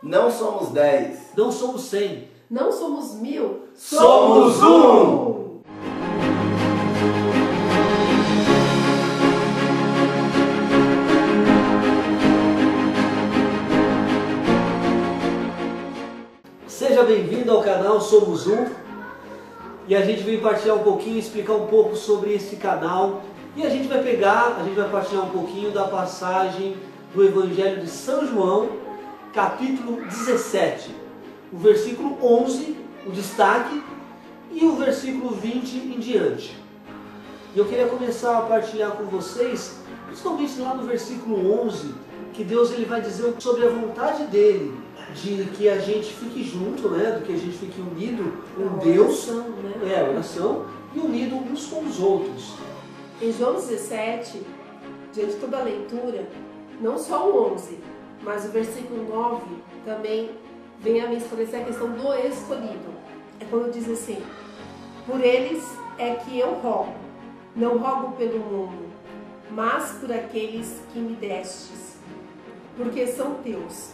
Não somos 10. Não somos 100. Não somos 1000. Somos um! Seja bem-vindo ao canal Somos Um. E a gente vem partilhar um pouquinho, explicar um pouco sobre esse canal. E a gente vai partilhar um pouquinho da passagem do Evangelho de São João, capítulo 17. O versículo 11, o destaque, e o versículo 20 em diante. E eu queria começar a partilhar com vocês, principalmente lá no versículo 11, que Deus ele vai dizer sobre a vontade dele, de que a gente fique junto, né? De que a gente fique unido com Deus, oração, e unido uns com os outros. Em João 17, diante de toda a leitura, não só o 11, mas o versículo 9 também vem a me esclarecer a questão do escolhido. É quando diz assim: por eles é que eu rogo, não rogo pelo mundo, mas por aqueles que me destes, porque são teus.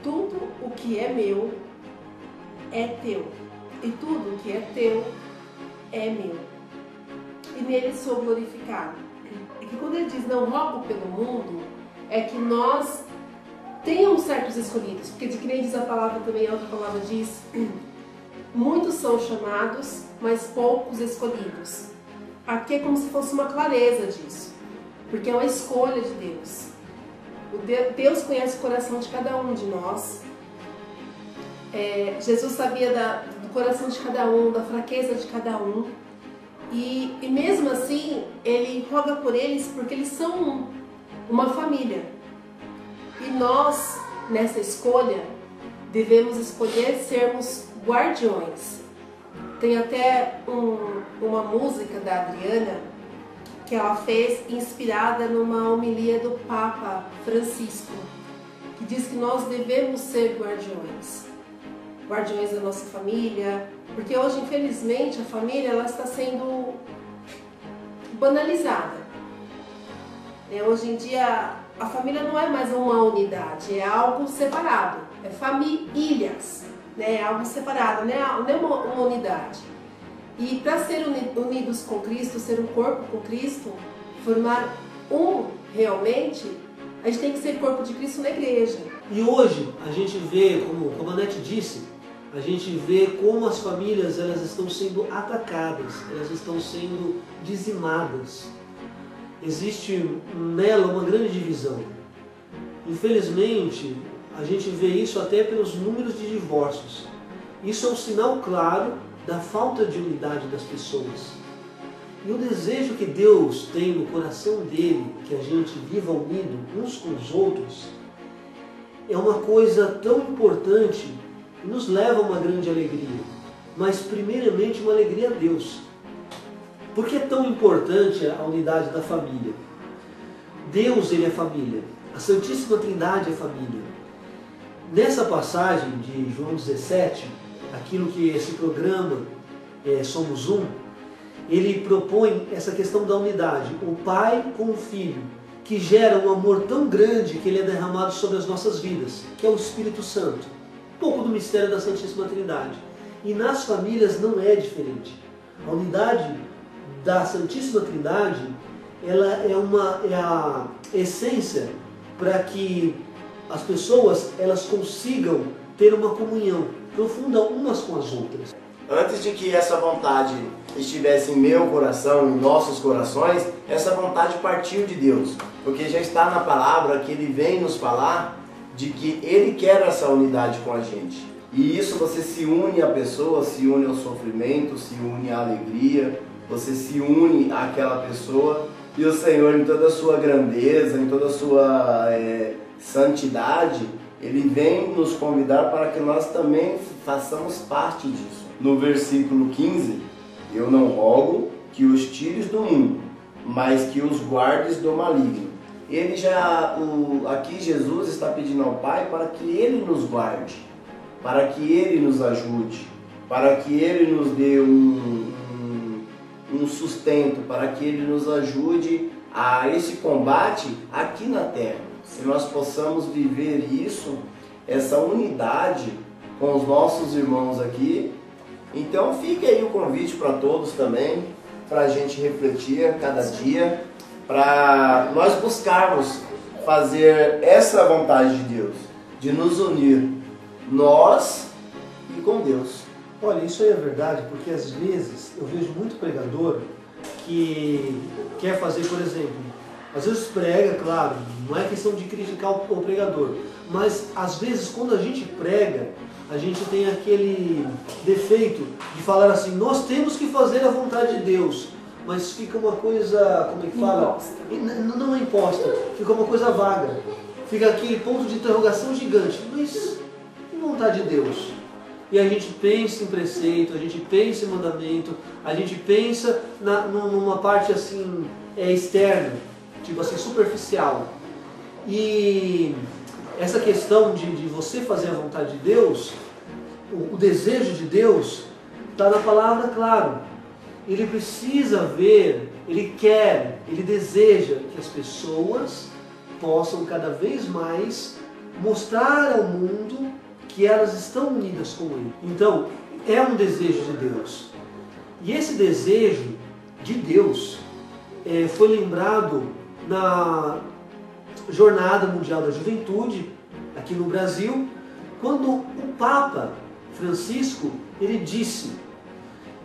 Tudo o que é meu é teu, e tudo o que é teu é meu, e nele sou glorificado. E que quando ele diz não rogo pelo mundo, é que nós tenhamos certos escolhidos, porque de que nem diz a palavra também, a outra palavra diz, muitos são chamados, mas poucos escolhidos. Aqui é como se fosse uma clareza disso, porque é uma escolha de Deus. Deus conhece o coração de cada um de nós. Jesus sabia do coração de cada um, da fraqueza de cada um. E mesmo assim, Ele roga por eles porque eles são uma família. E nós, nessa escolha, devemos escolher sermos guardiões. Tem até uma música da Adriana que ela fez inspirada numa homilia do Papa Francisco, que diz que nós devemos ser guardiões. Guardiões da nossa família, porque hoje, infelizmente, a família ela está sendo banalizada. Hoje em dia, a família não é mais uma unidade, é algo separado, é famílias, é algo separado, não é uma unidade. E para ser unidos com Cristo, ser um corpo com Cristo, formar um realmente, a gente tem que ser corpo de Cristo na igreja. E hoje a gente vê, como a Nete disse, a gente vê como as famílias elas estão sendo atacadas, elas estão sendo dizimadas. Existe nela uma grande divisão. Infelizmente, a gente vê isso até pelos números de divórcios. Isso é um sinal claro da falta de unidade das pessoas. E o desejo que Deus tem no coração dele, que a gente viva unido uns com os outros, é uma coisa tão importante e nos leva a uma grande alegria. Mas primeiramente uma alegria a Deus. Por que é tão importante a unidade da família? Deus, ele é família. A Santíssima Trindade é família. Nessa passagem de João 17, aquilo que esse programa Somos Um, ele propõe essa questão da unidade, o Pai com o Filho, que gera um amor tão grande que ele é derramado sobre as nossas vidas, que é o Espírito Santo, um pouco do mistério da Santíssima Trindade. E nas famílias não é diferente. A unidade da Santíssima Trindade, ela é a essência para que as pessoas elas consigam ter uma comunhão profunda umas com as outras. Antes de que essa vontade estivesse em meu coração, em nossos corações, essa vontade partiu de Deus. Porque já está na palavra que Ele vem nos falar de que Ele quer essa unidade com a gente. E isso você se une à pessoa, se une ao sofrimento, se une à alegria, você se une àquela pessoa. E o Senhor, em toda a sua grandeza, em toda a sua santidade, Ele vem nos convidar para que nós também façamos parte disso. No versículo 15, eu não rogo que os tires do mundo, mas que os guardes do maligno. Aqui Jesus está pedindo ao Pai para que Ele nos guarde, para que Ele nos ajude, para que Ele nos dê um sustento, para que Ele nos ajude a esse combate aqui na terra. Se nós possamos viver isso essa unidade com os nossos irmãos aqui. Então fica aí o convite para todos também, para a gente refletir a cada dia, para nós buscarmos fazer essa vontade de Deus, de nos unir, nós e com Deus. Olha, isso aí é verdade, porque às vezes eu vejo muito pregador que quer fazer, por exemplo, às vezes prega, claro, não é questão de criticar o pregador, mas às vezes quando a gente prega, a gente tem aquele defeito de falar assim, nós temos que fazer a vontade de Deus, mas fica uma coisa, como é que fala? Não é imposta, fica uma coisa vaga, fica aquele ponto de interrogação gigante, mas que vontade de Deus? E a gente pensa em preceito, a gente pensa em mandamento, a gente pensa numa parte assim, externa, tipo assim, superficial. E essa questão de você fazer a vontade de Deus, o desejo de Deus, está na palavra, claro. Ele precisa ver, ele quer, ele deseja que as pessoas possam cada vez mais mostrar ao mundo que elas estão unidas com Ele. Então, é um desejo de Deus. E esse desejo de Deus foi lembrado na Jornada Mundial da Juventude, aqui no Brasil, quando o Papa Francisco, ele disse,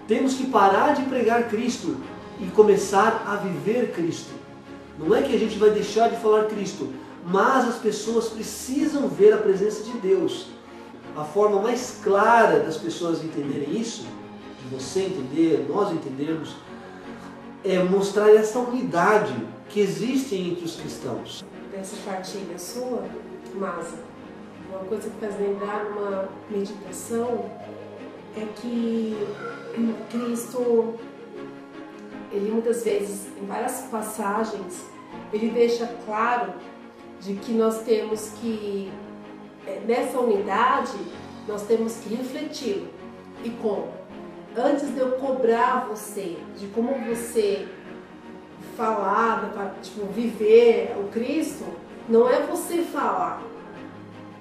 temos que parar de pregar Cristo e começar a viver Cristo. Não é que a gente vai deixar de falar Cristo, mas as pessoas precisam ver a presença de Deus. A forma mais clara das pessoas entenderem isso, de você entender, nós entendermos, é mostrar essa unidade que existe entre os cristãos. Dessa partilha sua, Masa, uma coisa que faz lembrar uma meditação é que Cristo, ele muitas vezes, em várias passagens, ele deixa claro de que nós temos que, nessa unidade, nós temos que refletir. E como? Antes de eu cobrar você, de como você falar, tipo, viver o Cristo, não é você falar,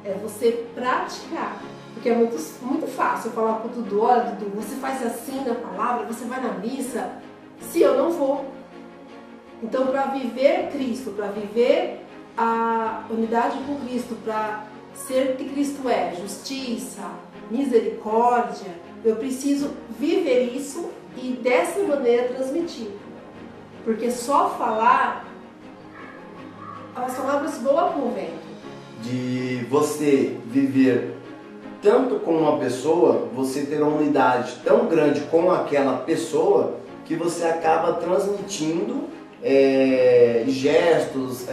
é você praticar. Porque é muito fácil eu falar com o Dudu, olha Dudu, você faz assim na palavra, você vai na missa, se eu não vou. Então, para viver Cristo, para viver a unidade com Cristo, para ser o que Cristo é, justiça, misericórdia, eu preciso viver isso e dessa maneira transmitir. Porque só falar, as palavras voam com o vento. De você viver tanto com uma pessoa, você ter uma unidade tão grande com aquela pessoa, que você acaba transmitindo gestos,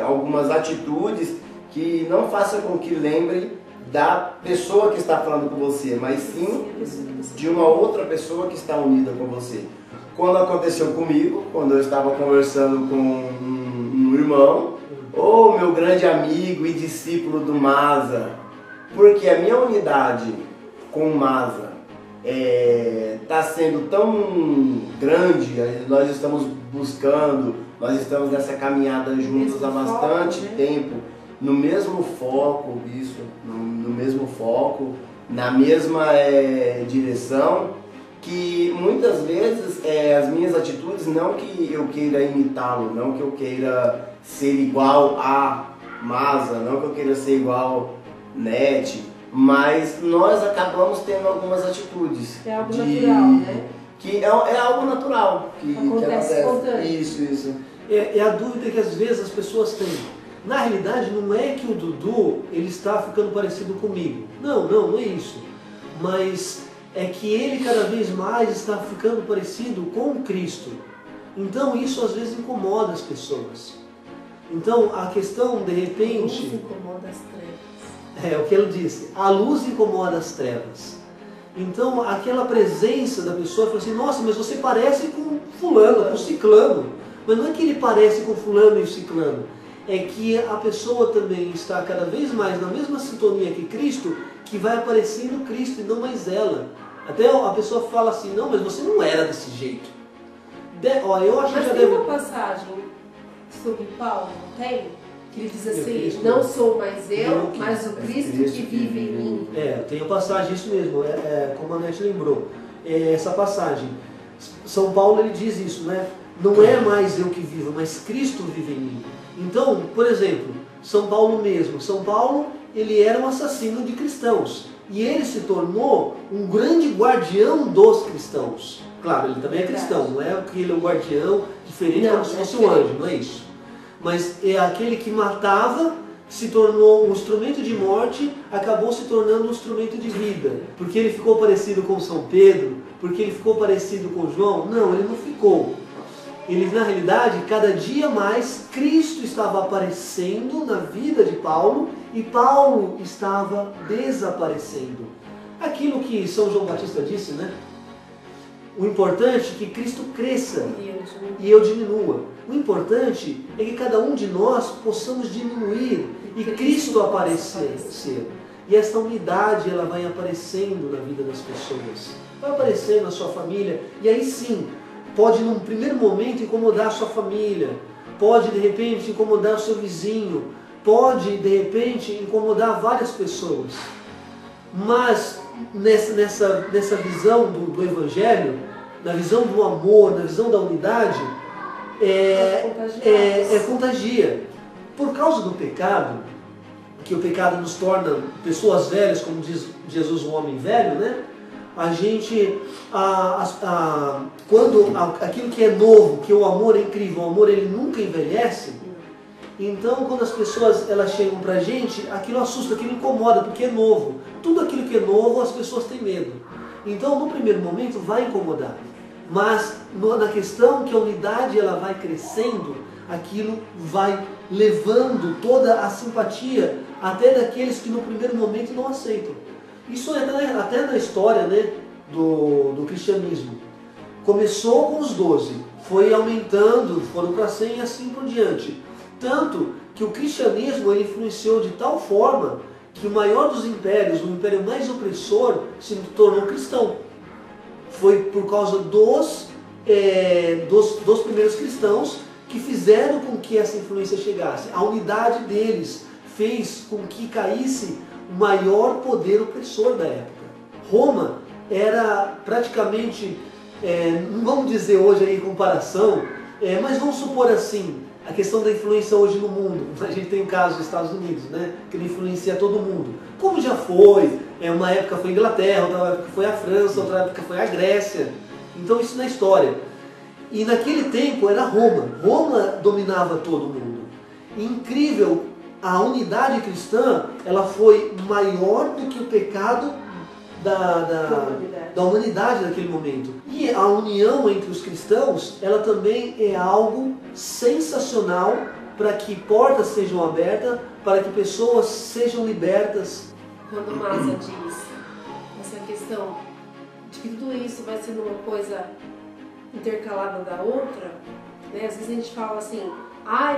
algumas atitudes que não façam com que lembrem da pessoa que está falando com você, mas sim de uma outra pessoa que está unida com você. Quando aconteceu comigo, quando eu estava conversando com um irmão, meu grande amigo e discípulo do Masa, porque a minha unidade com o Masa está sendo tão grande, nós estamos buscando, nós estamos nessa caminhada juntos há bastante tempo, no mesmo foco, no mesmo foco, na mesma direção, que muitas vezes as minhas atitudes, não que eu queira imitá-lo, não que eu queira ser igual a Masa, não que eu queira ser igual Net, mas nós acabamos tendo algumas atitudes. É algo natural, né? Que é algo natural. Que acontece espontâneo. Isso. É a dúvida que às vezes as pessoas têm. Na realidade, não é que o Dudu ele está ficando parecido comigo. Não é isso. Mas é que ele cada vez mais está ficando parecido com Cristo. Então isso às vezes incomoda as pessoas. Então a questão, de repente... A luz incomoda as trevas. É o que ele disse. A luz incomoda as trevas. Então aquela presença da pessoa fala assim, nossa, mas você parece com fulano, com ciclano. Mas não é que ele parece com fulano e ciclano. É que a pessoa também está cada vez mais na mesma sintonia que Cristo, que vai aparecendo Cristo e não mais ela. Até a pessoa fala assim, não, mas você não era desse jeito. Eu acho mas que já tem deve... uma passagem sobre Paulo, não tem? Que ele diz assim, não sou mais eu, mas o Cristo que vive em mim. Tem a passagem, isso mesmo, como a Nete lembrou. Essa passagem, São Paulo ele diz isso, né? Não é mais eu que vivo, mas Cristo vive em mim. Então, por exemplo, São Paulo mesmo. São Paulo, ele era um assassino de cristãos. E ele se tornou um grande guardião dos cristãos. Claro, ele também é cristão, não é que ele é um guardião diferente como se fosse um anjo, não é isso. Mas é aquele que matava, se tornou um instrumento de morte, acabou se tornando um instrumento de vida. Porque ele ficou parecido com São Pedro, porque ele ficou parecido com João. Não, ele não ficou. Ele, na realidade, cada dia mais, Cristo estava aparecendo na vida de Paulo e Paulo estava desaparecendo. Aquilo que São João Batista disse, né? O importante é que Cristo cresça e eu diminua. O importante é que cada um de nós possamos diminuir e Cristo aparecer. E essa unidade ela vai aparecendo na vida das pessoas. Vai aparecendo na sua família. E aí sim, pode num primeiro momento incomodar a sua família. Pode de repente incomodar o seu vizinho. Pode de repente incomodar várias pessoas. Mas nessa visão do Evangelho, na visão do amor, na visão da unidade, contagia. Por causa do pecado, que o pecado nos torna pessoas velhas, como diz Jesus, um homem velho, né? A gente, quando aquilo que é novo, que o amor é incrível, o amor ele nunca envelhece. Então, quando as pessoas elas chegam pra gente, aquilo assusta, aquilo incomoda, porque é novo. Tudo aquilo que é novo, as pessoas têm medo. Então, no primeiro momento, vai incomodar. Mas, na questão que a unidade ela vai crescendo, aquilo vai levando toda a simpatia até daqueles que no primeiro momento não aceitam. Isso até na história, né, do cristianismo. Começou com os 12, foi aumentando, foram para 100 e assim por diante. Tanto que o cristianismo ele influenciou de tal forma que o maior dos impérios, o império mais opressor, se tornou cristão. Foi por causa dos primeiros cristãos que fizeram com que essa influência chegasse. A unidade deles fez com que caísse o maior poder opressor da época. Roma era praticamente, não vamos dizer hoje em comparação, mas vamos supor assim, a questão da influência hoje no mundo. A gente tem o caso dos Estados Unidos, né, que ele influencia todo mundo. Como já foi, uma época foi a Inglaterra, outra época foi a França, outra época foi a Grécia. Então isso na história. E naquele tempo era Roma. Roma dominava todo mundo. E incrível, a unidade cristã ela foi maior do que o pecado da humanidade naquele momento. E a união entre os cristãos, ela também é algo sensacional para que portas sejam abertas, para que pessoas sejam libertas. Quando Massa diz essa questão de que tudo isso vai sendo uma coisa intercalada da outra, né? Às vezes a gente fala assim,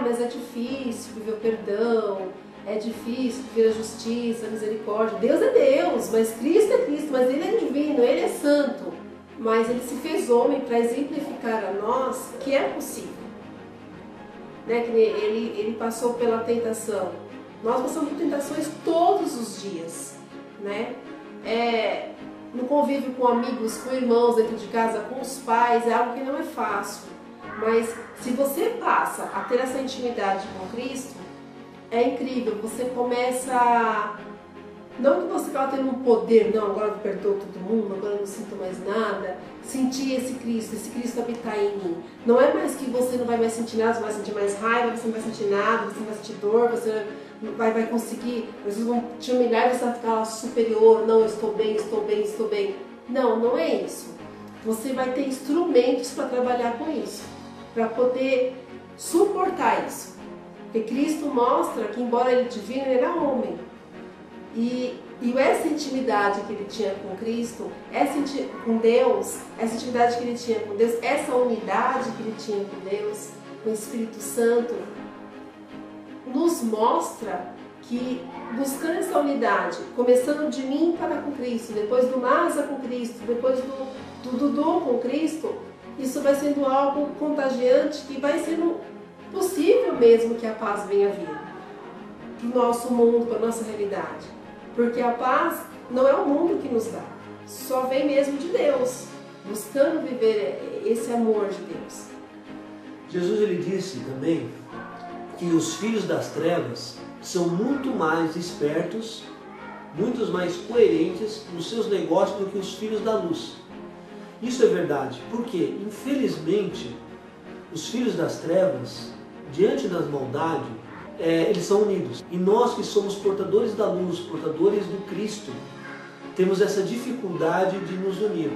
mas é difícil viver o perdão, é difícil viver a justiça, a misericórdia. Deus é Deus, mas Cristo é Cristo, mas Ele é divino, Ele é santo. Mas Ele se fez homem para exemplificar a nós que é possível. Né? Que ele passou pela tentação. Nós passamos por tentações todos os dias. Né? No convívio com amigos, com irmãos dentro de casa, com os pais, é algo que não é fácil. Mas se você passa a ter essa intimidade com Cristo, é incrível, você começa, não que você acaba tendo um poder, não, agora eu perdoo todo mundo, agora eu não sinto mais nada, sentir esse Cristo habitar em mim. Não é mais que você não vai mais sentir nada, você vai sentir mais raiva, você não vai sentir nada, você não vai sentir dor, você vai conseguir, vocês vão te humilhar e você vai ficar superior, não, eu estou bem, estou bem, estou bem. Não, não é isso. Você vai ter instrumentos para trabalhar com isso, para poder suportar isso. Porque Cristo mostra que, embora Ele divino, Ele era homem. E essa intimidade que Ele tinha com Cristo, com Deus, essa intimidade que Ele tinha com Deus, essa unidade que Ele tinha com Deus, com o Espírito Santo, nos mostra que, buscando essa unidade, começando de mim para com Cristo, depois do Masa com Cristo, depois do Dudu com Cristo, isso vai sendo algo contagiante que vai sendo possível mesmo que a paz venha vir. para o nosso mundo, para a nossa realidade. Porque a paz não é o mundo que nos dá, só vem mesmo de Deus, buscando viver esse amor de Deus. Jesus ele disse também que os filhos das trevas são muito mais espertos, muito mais coerentes nos seus negócios do que os filhos da luz. Isso é verdade, porque infelizmente os filhos das trevas, diante das maldades, eles são unidos. E nós que somos portadores da luz, portadores do Cristo, temos essa dificuldade de nos unir.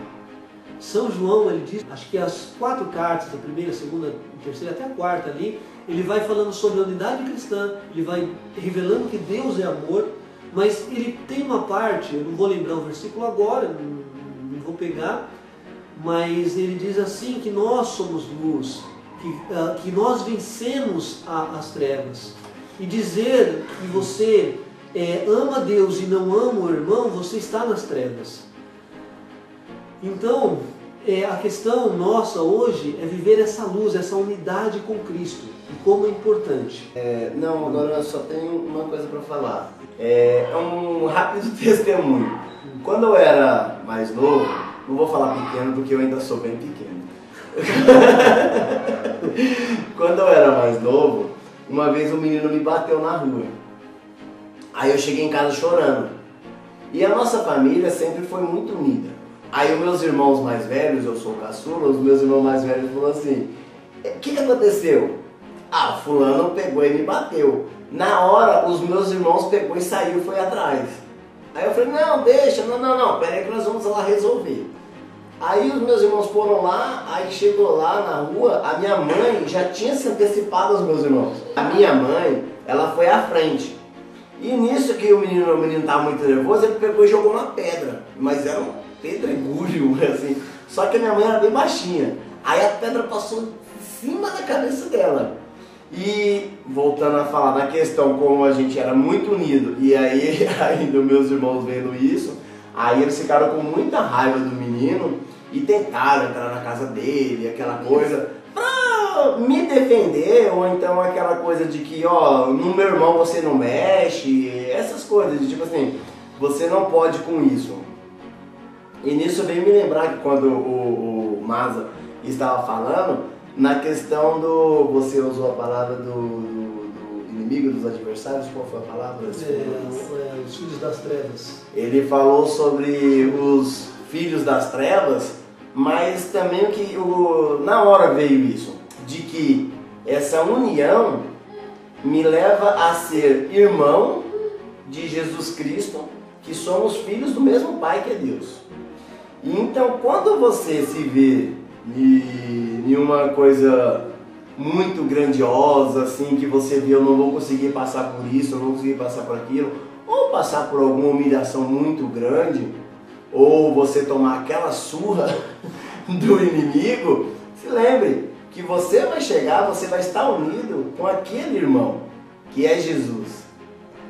São João, ele diz, acho que as 4 cartas, da primeira, segunda, terceira, até a quarta ali, ele vai falando sobre a unidade cristã, ele vai revelando que Deus é amor, mas ele tem uma parte, eu não vou lembrar o versículo agora, não vou pegar, mas ele diz assim que nós somos luz, que nós vencemos as trevas. E dizer que você ama Deus e não ama o irmão, você está nas trevas. Então, a questão nossa hoje é viver essa luz, essa unidade com Cristo. E como é importante. Não, agora eu só tenho uma coisa para falar. É um rápido testemunho. Quando eu era mais novo, não vou falar pequeno porque eu ainda sou bem pequeno. Quando eu era mais novo, uma vez um menino me bateu na rua. Aí eu cheguei em casa chorando. E a nossa família sempre foi muito unida. Aí os meus irmãos mais velhos, eu sou caçula, os meus irmãos mais velhos falaram assim: o que aconteceu? Ah, fulano pegou e me bateu. Na hora, os meus irmãos pegou e saiu e foi atrás. Aí eu falei: não, deixa, não, peraí que nós vamos lá resolver. Aí os meus irmãos foram lá, aí chegou lá na rua, a minha mãe já tinha se antecipado aos meus irmãos. A minha mãe, ela foi à frente. E nisso que o menino estava muito nervoso, ele pegou e jogou uma pedra. Mas era um pedregulho, assim. Só que a minha mãe era bem baixinha. Aí a pedra passou em cima da cabeça dela. E voltando a falar da questão como a gente era muito unido, e aí ainda meus irmãos vendo isso, aí eles ficaram com muita raiva do menino e tentaram entrar na casa dele, aquela coisa, pra me defender, ou então aquela coisa de que, ó, no meu irmão você não mexe, essas coisas, tipo assim, você não pode com isso. E nisso veio me lembrar que quando o Maza estava falando, na questão do, você usou a palavra do inimigo, dos adversários, qual foi a palavra? Os filhos das trevas. Ele falou sobre os filhos das trevas, mas também na hora veio isso, de que essa união me leva a ser irmão de Jesus Cristo, que somos filhos do mesmo Pai que é Deus. E então quando você se vê em uma coisa muito grandiosa, assim, que você vê, eu não vou conseguir passar por isso, eu não vou conseguir passar por aquilo, ou passar por alguma humilhação muito grande, ou você tomar aquela surra do inimigo, se lembre que você vai chegar, você vai estar unido com aquele irmão, que é Jesus.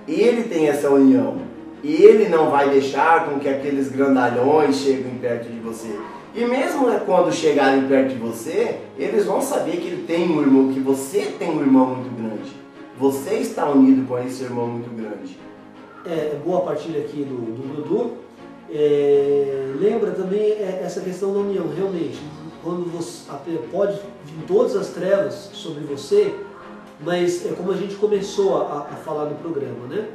Ele tem essa união. E ele não vai deixar com que aqueles grandalhões cheguem perto de você. E mesmo quando chegarem perto de você, eles vão saber que ele tem um irmão, que você tem um irmão muito grande. Você está unido com esse irmão muito grande. Boa partilha aqui do Dudu. Lembra também essa questão da união, realmente. Quando você pode vir todas as trevas sobre você, mas é como a gente começou a falar no programa, né?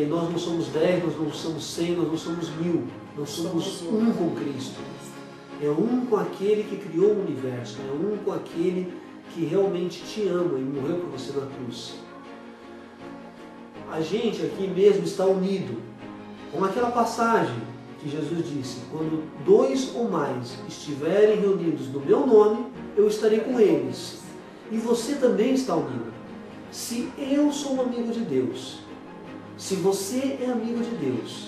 Nós não somos 10, nós não somos 100, nós não somos 1000. Nós somos um com Cristo. É um com aquele que criou o universo. É um com aquele que realmente te ama e morreu por você na cruz. A gente aqui mesmo está unido com aquela passagem que Jesus disse: quando 2 ou mais estiverem reunidos no meu nome, eu estarei com eles. E você também está unido. Se eu sou um amigo de Deus, se você é amigo de Deus,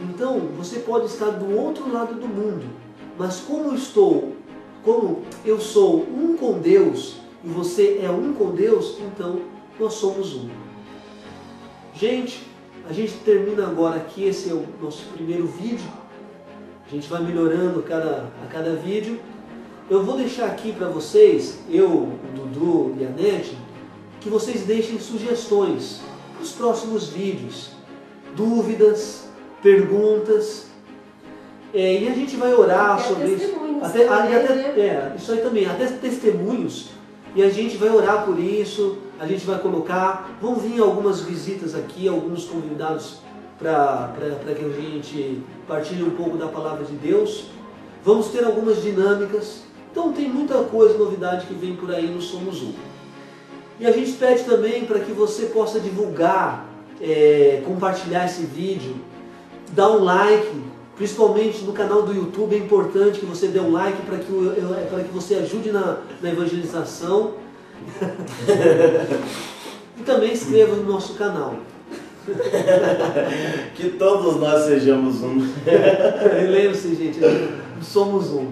então você pode estar do outro lado do mundo, mas como eu sou um com Deus e você é um com Deus, então nós somos um. Gente, a gente termina agora aqui, esse é o nosso primeiro vídeo. A gente vai melhorando a cada vídeo. Eu vou deixar aqui para vocês, eu, o Dudu e a Nete, que vocês deixem sugestões para os próximos vídeos, dúvidas, perguntas, e a gente vai orar sobre isso. Isso aí também, até testemunhos, e a gente vai orar por isso, a gente vai colocar, vão vir algumas visitas aqui, alguns convidados para que a gente partilhe um pouco da palavra de Deus. Vamos ter algumas dinâmicas, então tem muita coisa, novidade que vem por aí no Somos Um. E a gente pede também para que você possa divulgar, compartilhar esse vídeo, dar um like, principalmente no canal do YouTube. É importante que você dê um like para que você ajude na evangelização. E também se inscreva no nosso canal. Que todos nós sejamos um. Lembre-se, gente, somos um.